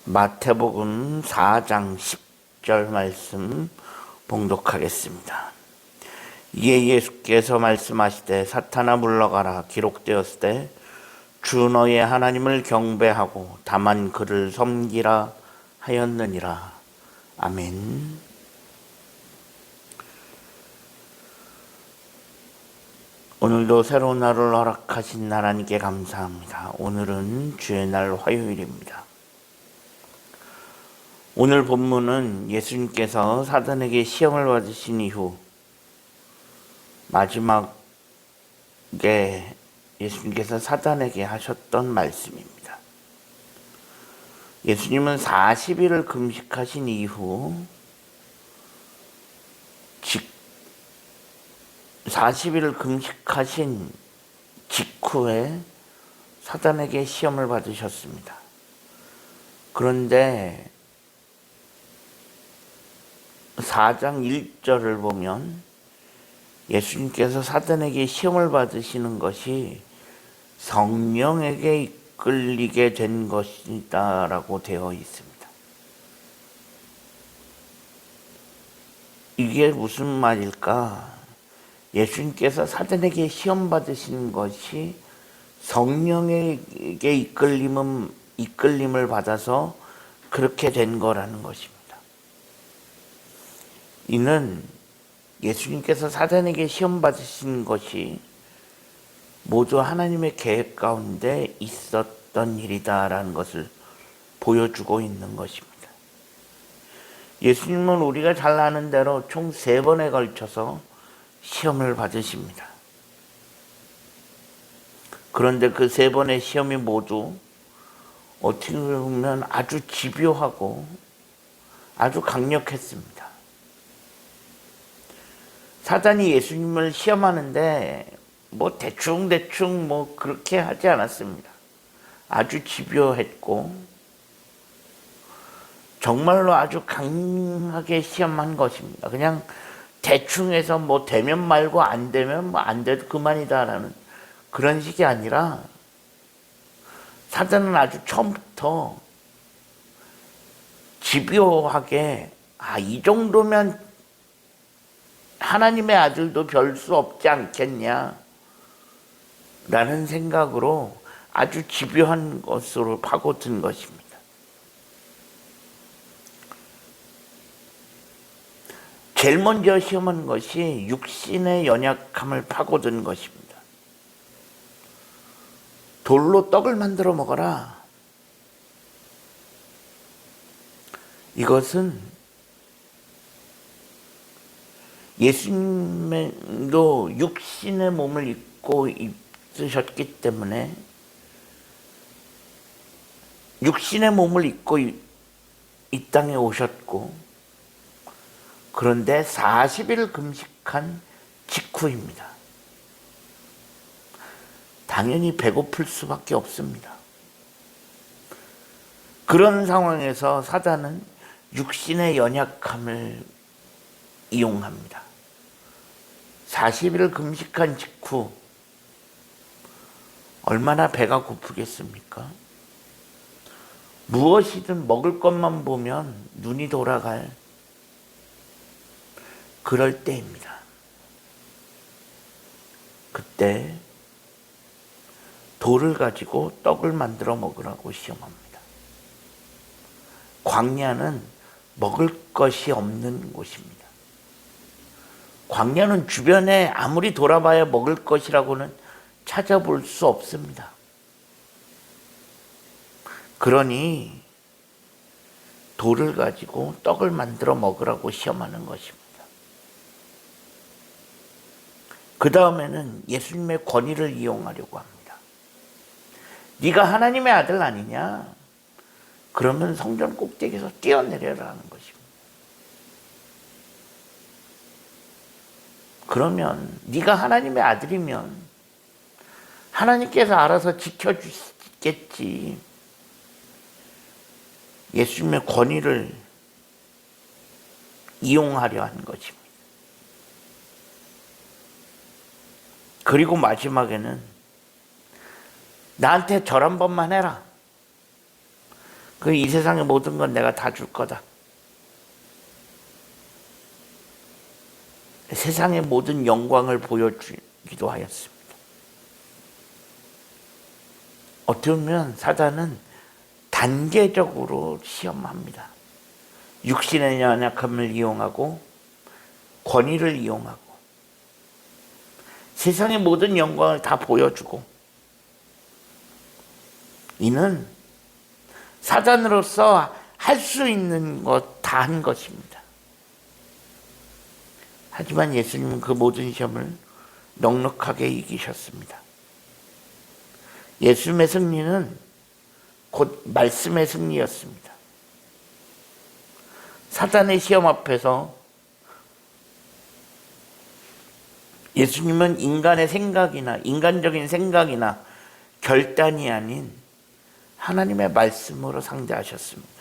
마태복음 4장 10절 말씀 봉독하겠습니다. 이에 예수께서 말씀하시되 사탄아 물러가라 기록되었으되 주 너의 하나님을 경배하고 다만 그를 섬기라 하였느니라. 아멘. 오늘도 새로운 날을 허락하신 하나님께 감사합니다. 오늘은 주의 날 화요일입니다. 오늘 본문은 예수님께서 사단에게 시험을 받으신 이후 마지막에 예수님께서 사단에게 하셨던 말씀입니다. 예수님은 40일을 금식하신 이후 40일을 금식하신 직후에 사단에게 시험을 받으셨습니다. 그런데 4장 1절을 보면 예수님께서 사단에게 시험을 받으시는 것이 성령에게 이끌리게 된 것이다 라고 되어 있습니다. 이게 무슨 말일까? 예수님께서 사단에게 시험 받으시는 것이 성령에게 이끌림을 받아서 그렇게 된 거라는 것입니다. 이는 예수님께서 사단에게 시험 받으신 것이 모두 하나님의 계획 가운데 있었던 일이다라는 것을 보여주고 있는 것입니다. 예수님은 우리가 잘 아는 대로 총 3번에 걸쳐서 시험을 받으십니다. 그런데 그 3번의 시험이 모두 어떻게 보면 아주 집요하고 아주 강력했습니다. 사단이 예수님을 시험하는데 대충 그렇게 하지 않았습니다. 아주 집요했고 정말로 아주 강하게 시험한 것입니다. 그냥 대충 해서 되면 말고 안 되면 안 돼도 그만이다라는 그런 식이 아니라 사단은 아주 처음부터 집요하게 이 정도면 하나님의 아들도 별 수 없지 않겠냐 라는 생각으로 아주 집요한 것으로 파고든 것입니다. 제일 먼저 시험한 것이 육신의 연약함을 파고든 것입니다. 돌로 떡을 만들어 먹어라. 이것은 예수님도 육신의 몸을 입고 있으셨기 때문에 육신의 몸을 입고 이 땅에 오셨고 그런데 40일 금식한 직후입니다. 당연히 배고플 수밖에 없습니다. 그런 상황에서 사단은 육신의 연약함을 이용합니다. 40일을 금식한 직후 얼마나 배가 고프겠습니까? 무엇이든 먹을 것만 보면 눈이 돌아갈 그럴 때입니다. 그때 돌을 가지고 떡을 만들어 먹으라고 시험합니다. 광야는 먹을 것이 없는 곳입니다. 광야는 주변에 아무리 돌아봐야 먹을 것이라고는 찾아볼 수 없습니다. 그러니 돌을 가지고 떡을 만들어 먹으라고 시험하는 것입니다. 그 다음에는 예수님의 권위를 이용하려고 합니다. 네가 하나님의 아들 아니냐? 그러면 성전 꼭대기에서 뛰어내려라는 것입니다. 그러면 네가 하나님의 아들이면 하나님께서 알아서 지켜주시겠지. 예수님의 권위를 이용하려 한 것입니다. 그리고 마지막에는 나한테 절 한 번만 해라. 이 세상의 모든 건 내가 다 줄 거다. 세상의 모든 영광을 보여주기도 하였습니다. 어떻게 보면 사단은 단계적으로 시험합니다. 육신의 연약함을 이용하고 권위를 이용하고 세상의 모든 영광을 다 보여주고, 이는 사단으로서 할 수 있는 것 다 한 것입니다. 하지만 예수님은 그 모든 시험을 넉넉하게 이기셨습니다. 예수님의 승리는 곧 말씀의 승리였습니다. 사단의 시험 앞에서 예수님은 인간의 생각이나 인간적인 생각이나 결단이 아닌 하나님의 말씀으로 상대하셨습니다.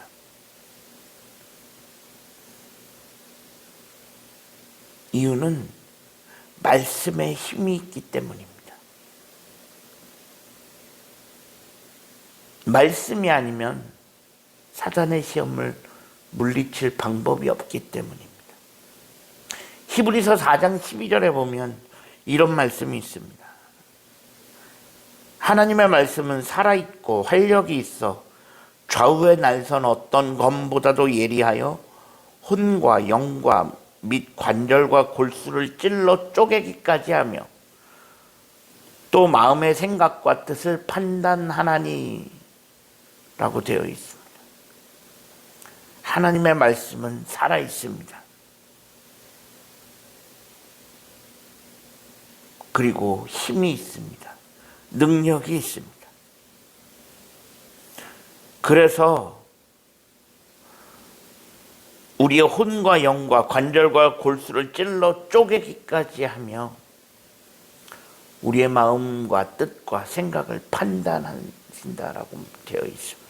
이유는 말씀에 힘이 있기 때문입니다. 말씀이 아니면 사단의 시험을 물리칠 방법이 없기 때문입니다. 히브리서 4장 12절에 보면 이런 말씀이 있습니다. 하나님의 말씀은 살아있고 활력이 있어 좌우에 날선 어떤 검보다도 예리하여 혼과 영과 및 관절과 골수를 찔러 쪼개기까지 하며 또 마음의 생각과 뜻을 판단하나니 라고 되어 있습니다. 하나님의 말씀은 살아있습니다. 그리고 힘이 있습니다. 능력이 있습니다. 그래서 우리의 혼과 영과 관절과 골수를 찔러 쪼개기까지 하며 우리의 마음과 뜻과 생각을 판단하신다라고 되어 있습니다.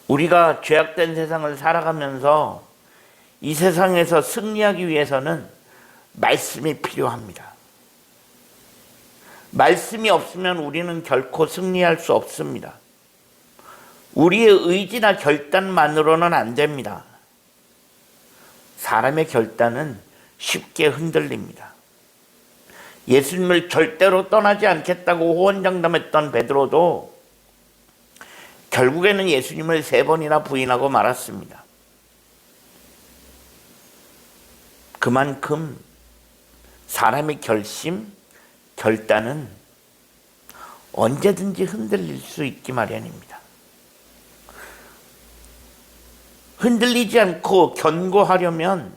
우리가 죄악된 세상을 살아가면서 이 세상에서 승리하기 위해서는 말씀이 필요합니다. 말씀이 없으면 우리는 결코 승리할 수 없습니다. 우리의 의지나 결단만으로는 안 됩니다. 사람의 결단은 쉽게 흔들립니다. 예수님을 절대로 떠나지 않겠다고 호언장담했던 베드로도 결국에는 예수님을 3번이나 부인하고 말았습니다. 그만큼 사람의 결심, 결단은 언제든지 흔들릴 수 있기 마련입니다. 흔들리지 않고 견고하려면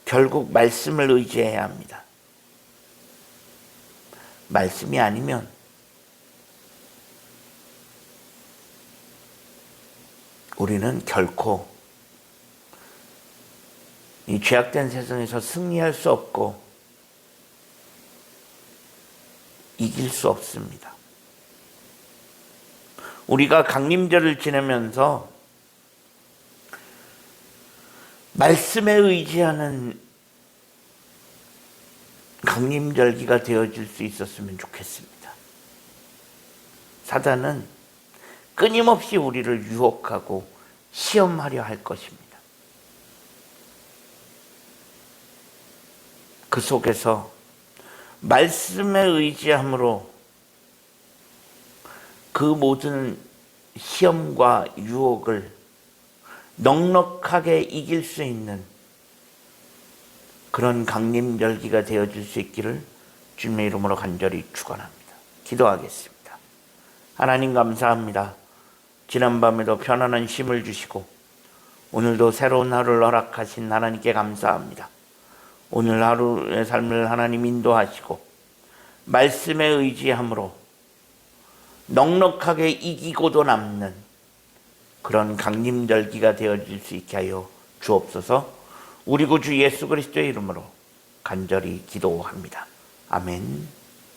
결국 말씀을 의지해야 합니다. 말씀이 아니면 우리는 결코 이 죄악된 세상에서 승리할 수 없고 이길 수 없습니다. 우리가 강림절을 지내면서 말씀에 의지하는 강림절기가 되어질 수 있었으면 좋겠습니다. 사단은 끊임없이 우리를 유혹하고 시험하려 할 것입니다. 그 속에서 말씀에 의지함으로 그 모든 시험과 유혹을 넉넉하게 이길 수 있는 그런 강림절기가 되어질 수 있기를 주님의 이름으로 간절히 축원합니다. 기도하겠습니다. 하나님 감사합니다. 지난밤에도 편안한 쉼을 주시고 오늘도 새로운 하루를 허락하신 하나님께 감사합니다. 오늘 하루의 삶을 하나님 인도하시고 말씀에 의지함으로 넉넉하게 이기고도 남는 그런 강림절기가 되어질 수 있게 하여 주옵소서. 우리 구주 예수 그리스도의 이름으로 간절히 기도합니다. 아멘.